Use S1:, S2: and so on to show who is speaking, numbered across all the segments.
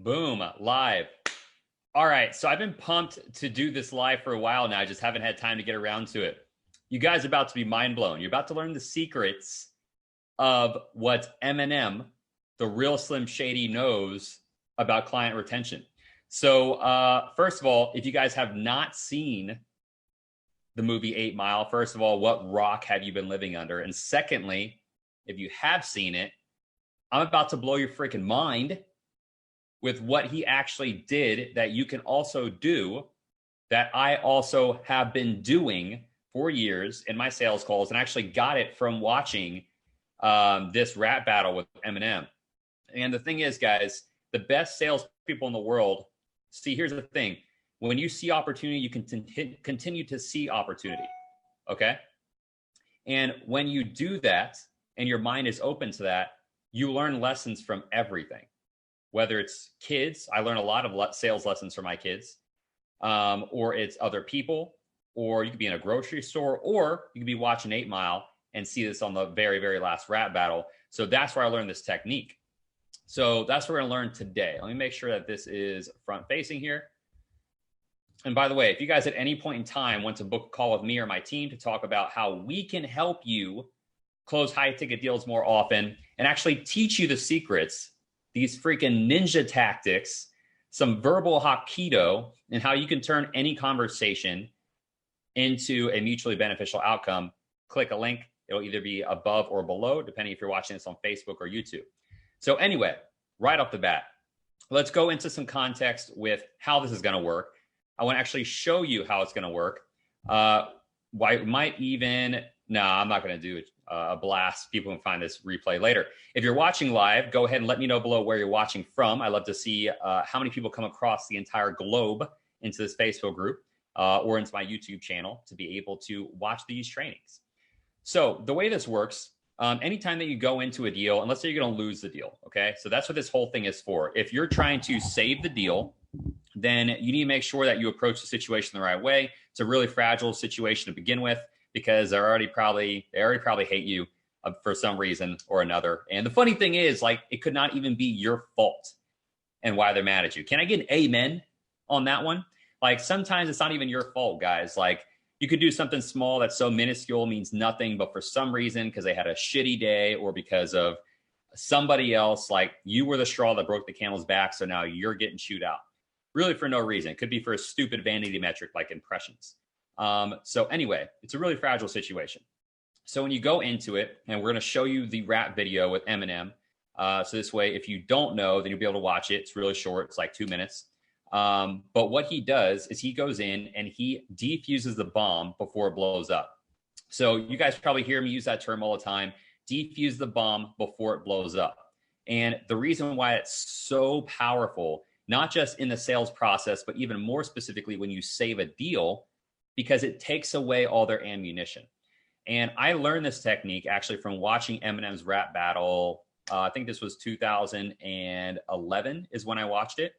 S1: Boom, live. All right, so I've been pumped to do this live for a while now. I just haven't had time to get around to it. You guys are about to be mind blown. You're about to learn the secrets of what Eminem, the real Slim Shady, knows about client retention. So, first of all, if you guys have not seen the movie 8 Mile, first of all, what rock have you been living under? And secondly, if you have seen it, I'm about to blow your freaking mind with what he actually did that you can also do, that I also have been doing for years in my sales calls, and actually got it from watching this rap battle with Eminem. And the thing is, guys, the best salespeople in the world, see, here's the thing. When you see opportunity, you can continue to see opportunity, okay? And when you do that and your mind is open to that, you learn lessons from everything. Whether it's kids, I learn a lot of sales lessons from my kids, or it's other people, or you could be in a grocery store, or you could be watching 8 Mile and see this on the very, very last rap battle. So that's where I learned this technique. So that's what we're gonna learn today. Let me make sure that this is front facing here. And by the way, if you guys at any point in time want to book a call with me or my team to talk about how we can help you close high ticket deals more often and actually teach you the secrets, these freaking ninja tactics, some verbal hapkido, and how you can turn any conversation into a mutually beneficial outcome, click a link. It'll either be above or below, depending if you're watching this on Facebook or YouTube. So anyway, right off the bat, let's go into some context with how this is going to work. I want to actually show you how it's going to work. Why might even, no, I'm not going to do a blast. People can find this replay later. If you're watching live, go ahead and let me know below where you're watching from. I love to see how many people come across the entire globe into this Facebook group or into my YouTube channel to be able to watch these trainings. So the way this works, anytime that you go into a deal, and let's say you're going to lose the deal, okay? So that's what this whole thing is for. If you're trying to save the deal, then you need to make sure that you approach the situation the right way. It's a really fragile situation to begin with because they already probably hate you for some reason or another. And the funny thing is, like, it could not even be your fault and why they're mad at you. Can I get an amen on that one? Like, sometimes it's not even your fault, guys. Like, you could do something small that's so minuscule, means nothing, but for some reason, because they had a shitty day or because of somebody else, like, you were the straw that broke the camel's back, so now you're getting chewed out. Really for no reason. It could be for a stupid vanity metric like impressions. So anyway, it's a really fragile situation. So when you go into it, and we're going to show you the rap video with Eminem. So this way, if you don't know, then you'll be able to watch it. It's really short. It's like 2 minutes. But what he does is he goes in and he defuses the bomb before it blows up. So you guys probably hear me use that term all the time, defuse the bomb before it blows up. And the reason why it's so powerful, not just in the sales process, but even more specifically when you save a deal, because it takes away all their ammunition. And I learned this technique actually from watching Eminem's rap battle. I think this was 2011 is when I watched it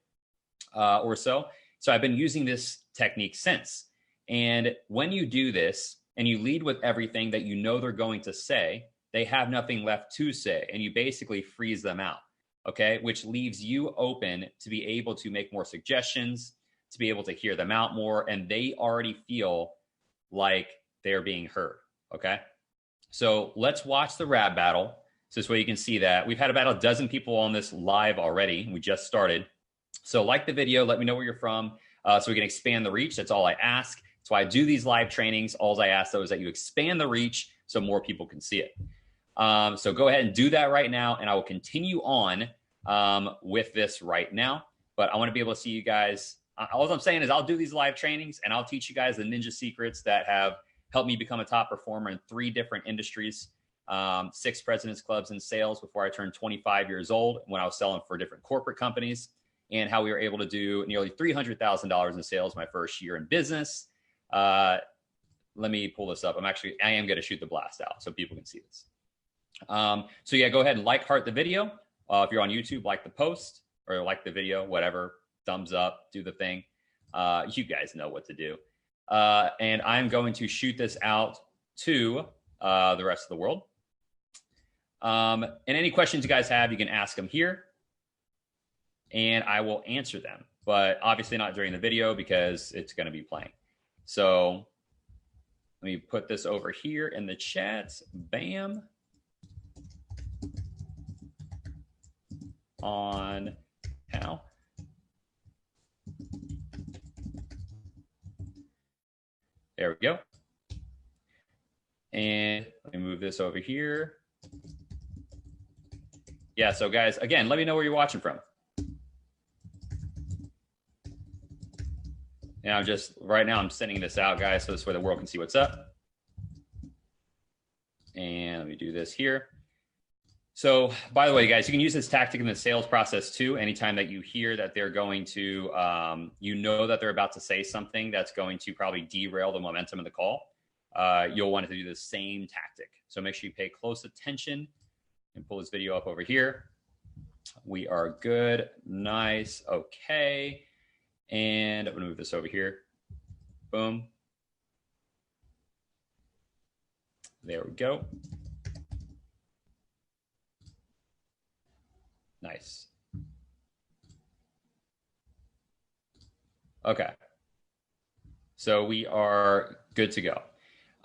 S1: or so. So I've been using this technique since. And when you do this and you lead with everything that you know they're going to say, they have nothing left to say, and you basically freeze them out. Okay, which leaves you open to be able to make more suggestions, to be able to hear them out more, and they already feel like they're being heard, okay? So let's watch the rap battle. So this way you can see that. We've had about a dozen people on this live already. We just started. So like the video, let me know where you're from so we can expand the reach. That's all I ask. That's why I do these live trainings. All I ask, though, is that you expand the reach so more people can see it. So go ahead and do that right now, and I will continue on with this right now. But I want to be able to see you guys. All I'm saying is I'll do these live trainings, and I'll teach you guys the ninja secrets that have helped me become a top performer in 3 different industries, 6 President's Clubs in sales before I turned 25 years old when I was selling for different corporate companies, and how we were able to do nearly $300,000 in sales my first year in business. Let me pull this up. I am going to shoot the blast out so people can see this. So yeah, go ahead and heart the video. If you're on YouTube, like the post or like the video, whatever, thumbs up, do the thing. You guys know what to do. And I'm going to shoot this out to the rest of the world. And any questions you guys have, you can ask them here. and I will answer them, but obviously not during the video because it's going to be playing. So let me put this over here in the chat. Bam. On how. There we go. And let me move this over here. Yeah, so guys, again, let me know where you're watching from. And I'm just, right now I'm sending this out, guys, so this way the world can see what's up. And let me do this here. So, by the way, guys, you can use this tactic in the sales process too. Anytime that you hear that they're going to, you know that they're about to say something that's going to probably derail the momentum of the call, you'll want to do the same tactic. So make sure you pay close attention and pull this video up over here. We are good. Nice. Okay. And I'm going to move this over here. Boom. There we go. Nice. Okay. So we are good to go.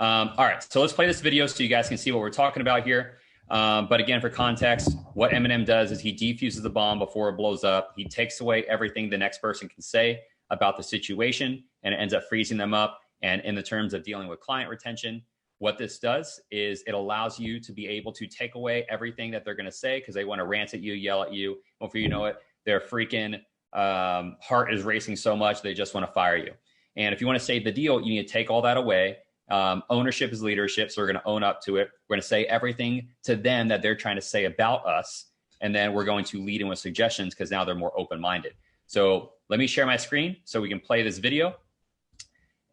S1: All right. So let's play this video so you guys can see what we're talking about here. But again, for context, what Eminem does is he defuses the bomb before it blows up. He takes away everything the next person can say about the situation, and it ends up freezing them up. And in the terms of dealing with client retention, what this does is it allows you to be able to take away everything that they're going to say because they want to rant at you, yell at you. Before you know it, their freaking heart is racing so much they just want to fire you. And if you want to save the deal, you need to take all that away. Ownership is leadership, so we're going to own up to it. We're going to say everything to them that they're trying to say about us, and then we're going to lead in with suggestions because now they're more open-minded. So let me share my screen so we can play this video.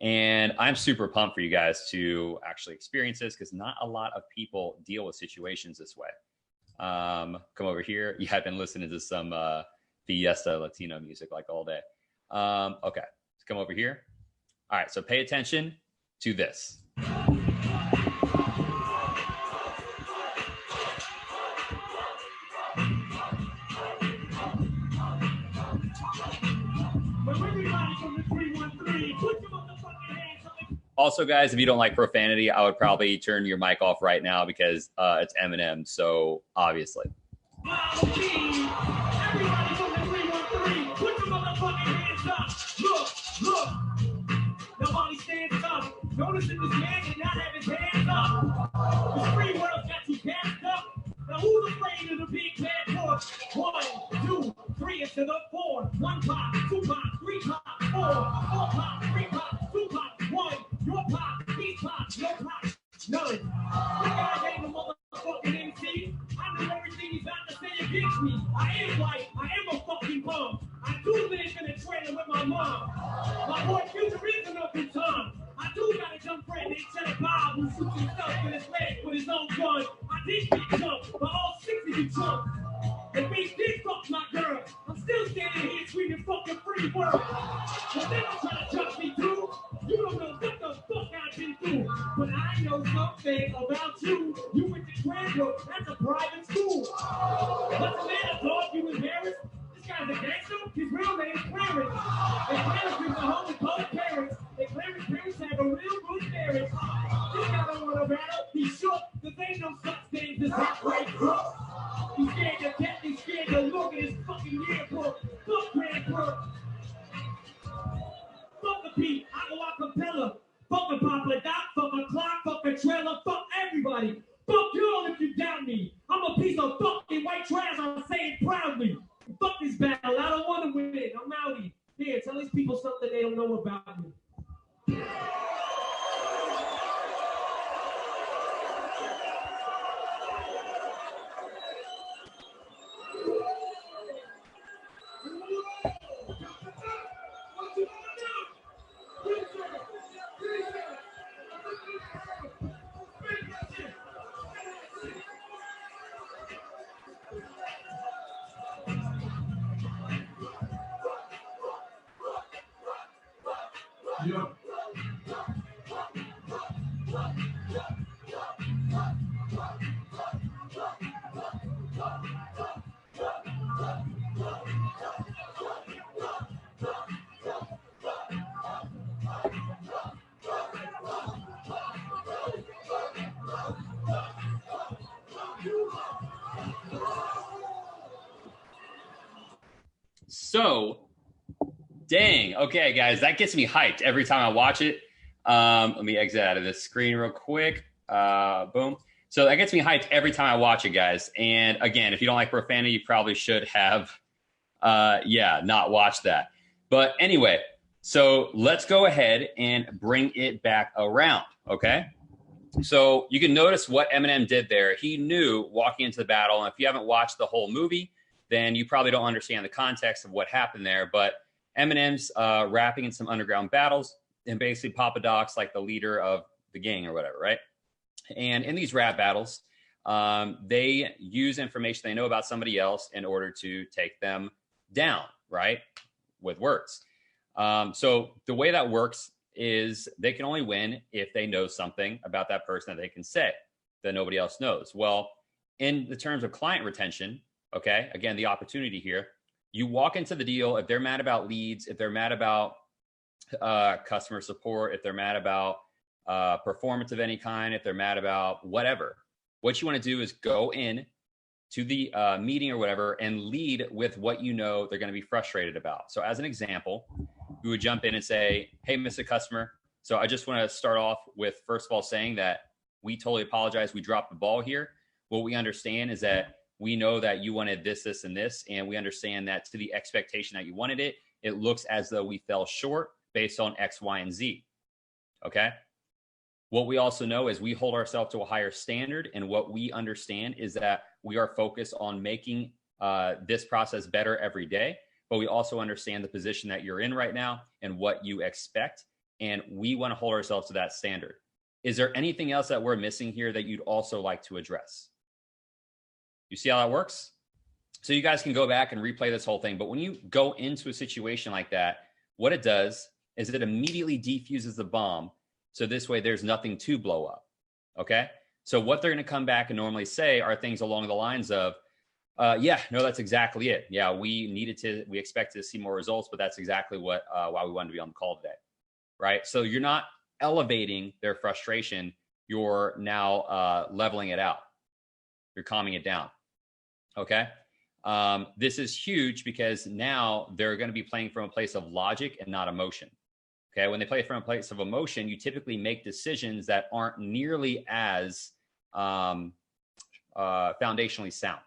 S1: And I'm super pumped for you guys to actually experience this because not a lot of people deal with situations this way. Come over here. Yeah, I've been listening to some Fiesta Latino music like all day. Okay, let's come over here. All right, so pay attention to this. Also, guys, if you don't like profanity, I would probably turn your mic off right now because it's Eminem, so obviously. Look. Nobody stands up. Notice that this man did not have his hands up. The free world got you gassed up. Now who's afraid of the big bad horse? 1, 2, 3 into the 4. 1 pop, 2 pop, 3 pop, 4. 4 pop, 3 pop, 2 pop, 1. Your pop, he pop, your pop, none. The guy ain't a motherfucking MC. I know everything he's about to say against me. I am white. I am a fucking bum. I do live in a trailer with my mom. My boy Future is an open tongue. I do got a dumb friend named Cheddar Bob who shoots himself in his leg with his own gun. I did get jumped by all 6 of you chumps. And bitch did fuck my girl. I'm still standing here screaming fucking free world. But they don't try to judge me too. You don't know what the fuck I've been through. But I know something about you. You went to Cranbrook. That's a private school. What's the matter, dog? You embarrassed? This guy's a gangster. His real name is Clarence. And Clarence is the home with both parents. And Clarence's parents have a real good marriage. This guy don't want to battle. He's shook. Cause ain't no such thing as heartbreak crooks. He's scared to death. He's scared to look at his fucking yearbook. Fuck Cranbrook. Fuck the beat. I go a cappella. Fuck the Papa Doc. Fuck the clock. Fuck the trailer. Fuck everybody. Fuck you all if you doubt me. I'm a piece of fucking white trash. I'm saying proudly. Fuck this battle. I don't want to win it. I'm outie. Here, tell these people something they don't know about me. Yeah. So, dang. Okay, guys, that gets me hyped every time I watch it. Let me exit out of this screen real quick. Boom. So that gets me hyped every time I watch it, guys. And again, if you don't like profanity, you probably should have, not watched that. But anyway, so let's go ahead and bring it back around, okay? So you can notice what Eminem did there. He knew walking into the battle, and if you haven't watched the whole movie, then you probably don't understand the context of what happened there. But Eminem's rapping in some underground battles, and basically Papa Doc's like the leader of the gang or whatever, right? And in these rap battles, they use information they know about somebody else in order to take them down, right? With words. So the way that works is they can only win if they know something about that person that they can say that nobody else knows. Well, in the terms of client retention, okay, again, the opportunity here, you walk into the deal, if they're mad about leads, if they're mad about customer support, if they're mad about performance of any kind, if they're mad about whatever, what you want to do is go in to the meeting or whatever and lead with what you know they're going to be frustrated about. So as an example, we would jump in and say, hey, Mr. Customer, so I just want to start off with, first of all, saying that we totally apologize. We dropped the ball here. What we understand is that we know that you wanted this, this, and this, and we understand that to the expectation that you wanted it, it looks as though we fell short based on X, Y, and Z, okay? What we also know is we hold ourselves to a higher standard, and what we understand is that we are focused on making this process better every day, but we also understand the position that you're in right now and what you expect, and we want to hold ourselves to that standard. Is there anything else that we're missing here that you'd also like to address? You see how that works? So you guys can go back and replay this whole thing, but when you go into a situation like that, what it does is it immediately defuses the bomb. So this way there's nothing to blow up, okay? So what they're gonna come back and normally say are things along the lines of, yeah, no, that's exactly it. Yeah, we expected to see more results, but that's exactly why we wanted to be on the call today, right? So you're not elevating their frustration, you're now leveling it out. You're calming it down, okay? This is huge because now they're gonna be playing from a place of logic and not emotion. Okay, when they play from a place of emotion, you typically make decisions that aren't nearly as foundationally sound.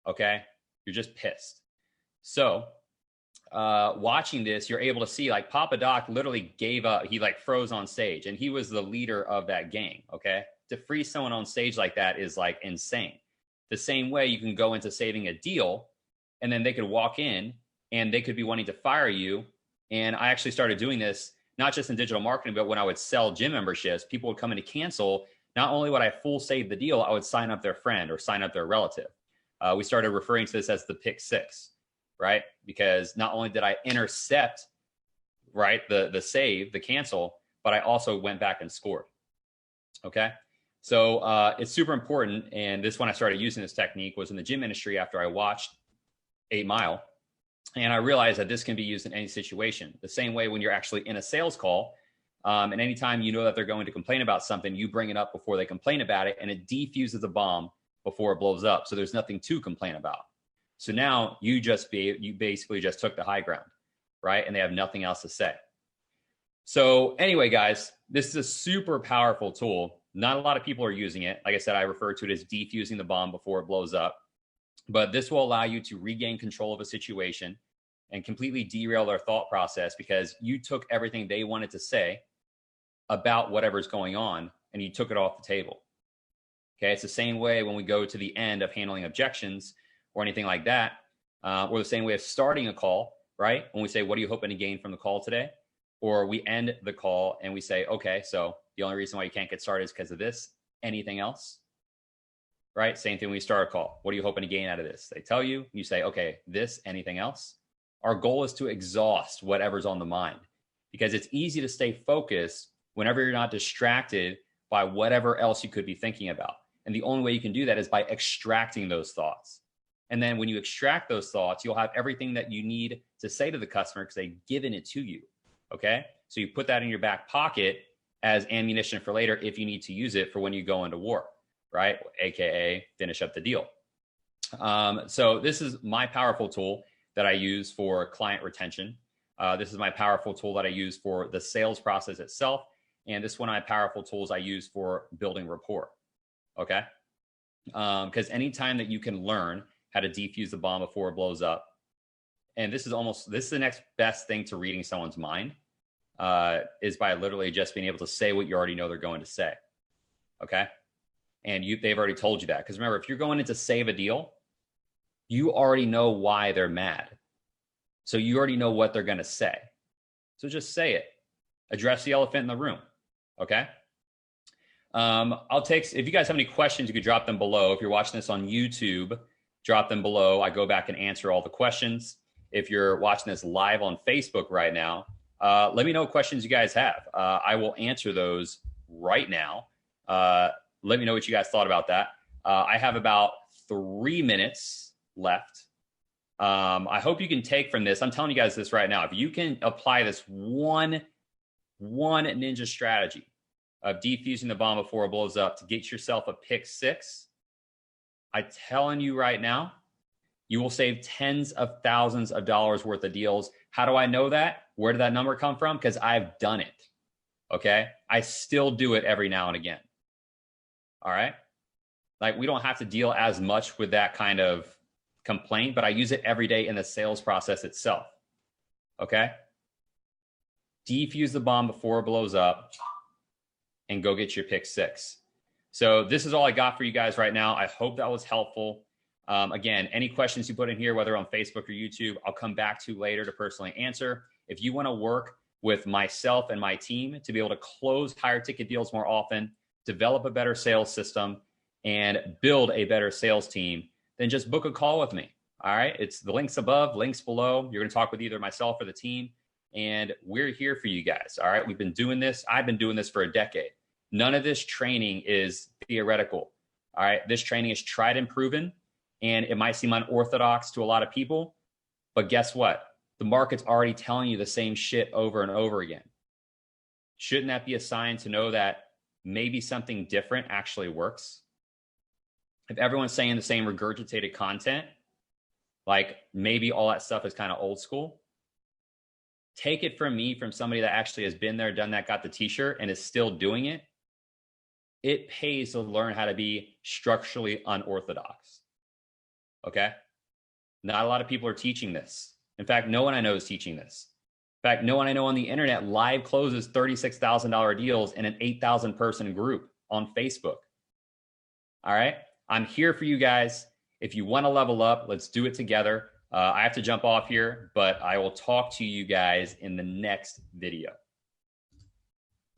S1: Okay, you're just pissed. So watching this, you're able to see like Papa Doc literally gave up. He like froze on stage, and he was the leader of that gang. Okay, to freeze someone on stage like that is like insane. The same way you can go into saving a deal, and then they could walk in and they could be wanting to fire you. And I actually started doing this, not just in digital marketing, but when I would sell gym memberships, people would come in to cancel. Not only would I full save the deal, I would sign up their friend or sign up their relative. We started referring to this as the pick six, right? Because not only did I intercept, right, the save, the cancel, but I also went back and scored, okay? So it's super important. And this, when I started using this technique, was in the gym industry after I watched 8 Mile. And I realized that this can be used in any situation. The same way when you're actually in a sales call, and anytime you know that they're going to complain about something, you bring it up before they complain about it, and it defuses the bomb before it blows up. So there's nothing to complain about. So now you basically just took the high ground, right? And they have nothing else to say. So anyway, guys, this is a super powerful tool. Not a lot of people are using it. Like I said, I refer to it as defusing the bomb before it blows up. But this will allow you to regain control of a situation and completely derail their thought process because you took everything they wanted to say about whatever's going on and you took it off the table. Okay, it's the same way when we go to the end of handling objections or anything like that, or the same way of starting a call, right? When we say, what are you hoping to gain from the call today? Or we end the call and we say, okay, so the only reason why you can't get started is because of this. Anything else? Right? Same thing when we start a call. What are you hoping to gain out of this? They tell you, you say, okay, this, anything else? Our goal is to exhaust whatever's on the mind because it's easy to stay focused whenever you're not distracted by whatever else you could be thinking about. And the only way you can do that is by extracting those thoughts. And then when you extract those thoughts, you'll have everything that you need to say to the customer because they've given it to you. Okay? So you put that in your back pocket as ammunition for later if you need to use it for when you go into war. Right? AKA finish up the deal. So this is my powerful tool. that I use for client retention. This is my powerful tool that I use for the sales process itself. And this is one of my powerful tools I use for building rapport. Okay. Because anytime that you can learn how to defuse the bomb before it blows up, and this is the next best thing to reading someone's mind, is by literally just being able to say what you already know they're going to say. Okay. And they've already told you that. Because remember, if you're going in to save a deal, you already know why they're mad. So you already know what they're going to say. So just say it. Address the elephant in the room. Okay. if you guys have any questions, you could drop them below. If you're watching this on YouTube, drop them below. I go back and answer all the questions. If you're watching this live on Facebook right now, let me know what questions you guys have. I will answer those right now. Let me know what you guys thought about that. I have about 3 minutes left. I hope you can take from this. I'm telling you guys this right now. If you can apply this one ninja strategy of defusing the bomb before it blows up to get yourself a pick six, I'm telling you right now, you will save tens of thousands of dollars worth of deals. How do I know that? Where did that number come from? Because I've done it. Okay. I still do it every now and again. All right. Like, we don't have to deal as much with that kind of complaint, but I use it every day in the sales process itself. Okay. Defuse the bomb before it blows up and go get your pick six. So this is all I got for you guys right now. I hope that was helpful. Again, any questions you put in here, whether on Facebook or YouTube, I'll come back to later to personally answer. If you want to work with myself and my team to be able to close higher ticket deals more often, develop a better sales system, and build a better sales team, then just book a call with me. All right. It's the links above, links below. You're going to talk with either myself or the team, and we're here for you guys. All right. We've been doing this. I've been doing this for a decade. None of this training is theoretical. All right. This training is tried and proven, and it might seem unorthodox to a lot of people, but guess what? The market's already telling you the same shit over and over again. Shouldn't that be a sign to know that maybe something different actually works? If everyone's saying the same regurgitated content, like maybe all that stuff is kind of old school. Take it from me, from somebody that actually has been there, done that, got the t-shirt, and is still doing it. It pays to learn how to be structurally unorthodox. Okay? Not a lot of people are teaching this. In fact, no one I know is teaching this. In fact, no one I know on the internet live closes $36,000 deals in an 8,000 person group on Facebook. All right? I'm here for you guys. If you want to level up, let's do it together. I have to jump off here, but I will talk to you guys in the next video.